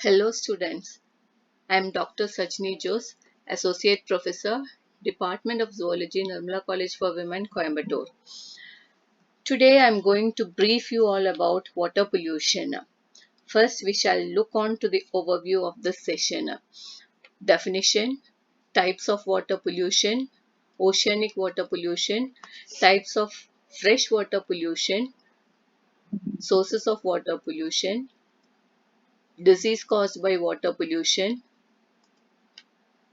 Hello students, I am Dr. Sajani Jose, Associate Professor, Department of Zoology, Nirmala College for Women, Coimbatore. Today I am going to brief you all about water pollution. First, we shall look on to the overview of this session. Definition, types of water pollution, oceanic water pollution, types of freshwater pollution, sources of water pollution, disease caused by water pollution,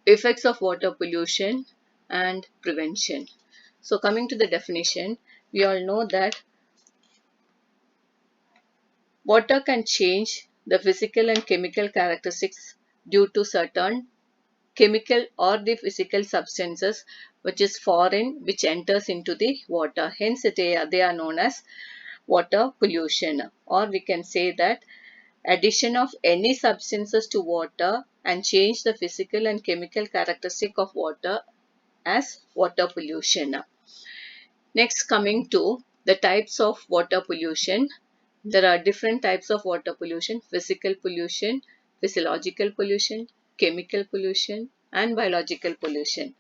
effects of water pollution and prevention. So coming to the definition, we all know that water can change the physical and chemical characteristics due to certain chemical or the physical substances which is foreign which enters into the water. Hence they are known as water pollution, or we can say that addition of any substances to water and change the physical and chemical characteristic of water as water pollution. Next, coming to the types of water pollution. There are different types of water pollution: physical pollution, physiological pollution, chemical pollution, and biological pollution.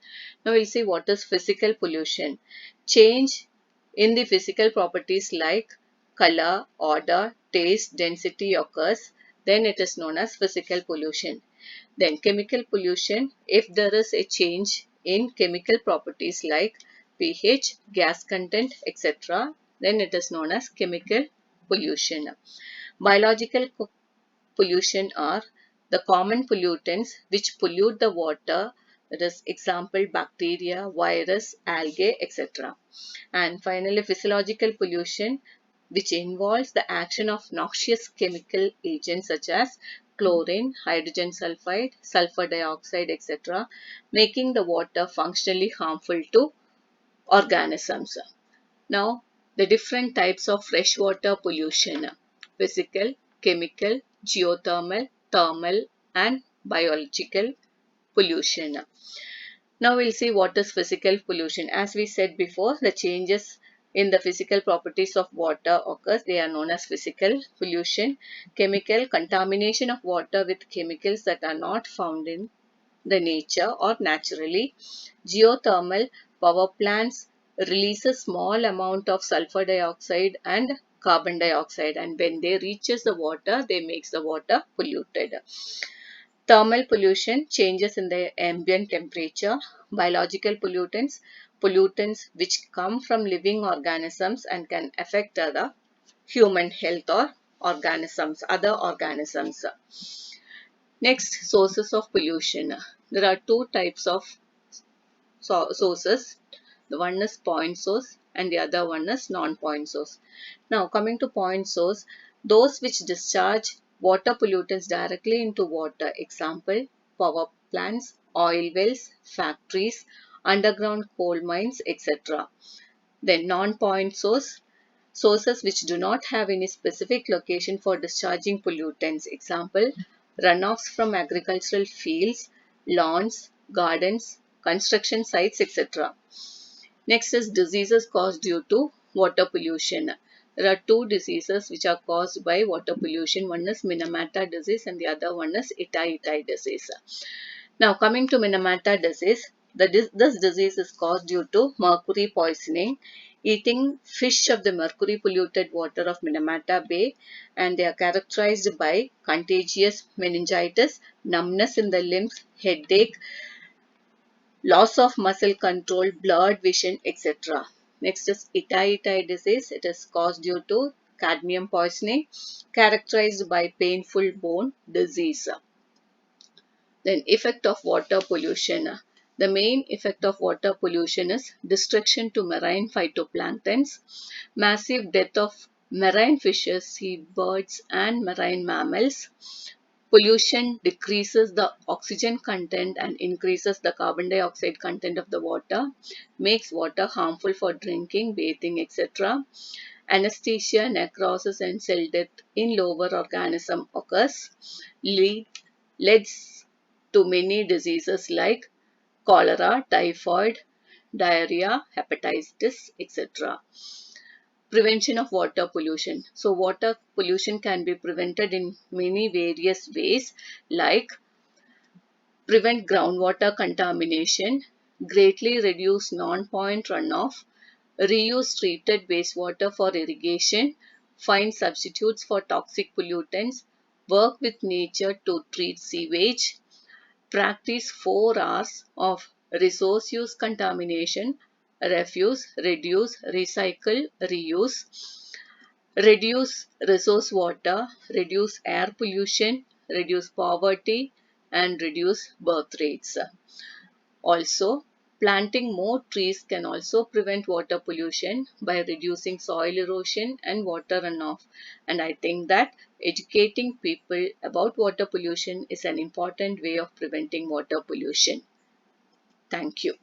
Now we'll see what is physical pollution. Change in the physical properties like color, odor, taste, density occurs, then it is known as physical pollution. Then chemical pollution, if there is a change in chemical properties like pH, gas content, etc., then it is known as chemical pollution. Biological pollution are the common pollutants which pollute the water, that is example bacteria, virus, algae, etc. And finally physiological pollution, which involves the action of noxious chemical agents such as chlorine, hydrogen sulfide, sulfur dioxide, etc., making the water functionally harmful to organisms. Now, the different types of freshwater pollution: physical, chemical, geothermal, thermal, and biological pollution. Now we'll see what is physical pollution. As we said before, the changes in the physical properties of water occurs. They are known as physical pollution. Chemical, contamination of water with chemicals that are not found in the nature or naturally. Geothermal, power plants release a small amount of sulfur dioxide and carbon dioxide, and when they reaches the water, they makes the water polluted. Thermal pollution, changes in the ambient temperature. Biological pollutants, pollutants which come from living organisms and can affect other human health or other organisms. Next, sources of pollution. There are two types of sources. The one is point source and the other one is non-point source. Now coming to point source, those which discharge water pollutants directly into water. Example, power plants, oil wells, factories, underground coal mines, etc. Then non-point source, sources which do not have any specific location for discharging pollutants. Example, runoffs from agricultural fields, lawns, gardens, construction sites, etc. Next is diseases caused due to water pollution. There are two diseases which are caused by water pollution. One is Minamata disease and the other one is Itai disease. Now coming to Minamata disease, this disease is caused due to mercury poisoning, eating fish of the mercury polluted water of Minamata Bay, and they are characterized by contagious meningitis, numbness in the limbs, headache, loss of muscle control, blurred vision, etc. Next is Itai disease. It is caused due to cadmium poisoning, characterized by painful bone disease. Then effect of water pollution. The main effect of water pollution is destruction to marine phytoplanktons, massive death of marine fishes, seabirds and marine mammals. Pollution decreases the oxygen content and increases the carbon dioxide content of the water, makes water harmful for drinking, bathing, etc. Anesthesia, necrosis and cell death in lower organism occurs, leads to many diseases like cholera, typhoid, diarrhea, hepatitis, etc. Prevention of water pollution. So water pollution can be prevented in many various ways, like prevent groundwater contamination, greatly reduce non-point runoff, reuse treated wastewater for irrigation, find substitutes for toxic pollutants, work with nature to treat sewage, practice 4 R's of resource use contamination, refuse, reduce, recycle, reuse, reduce resource water, reduce air pollution, reduce poverty, and reduce birth rates. Also, planting more trees can also prevent water pollution by reducing soil erosion and water runoff. And I think that educating people about water pollution is an important way of preventing water pollution. Thank you.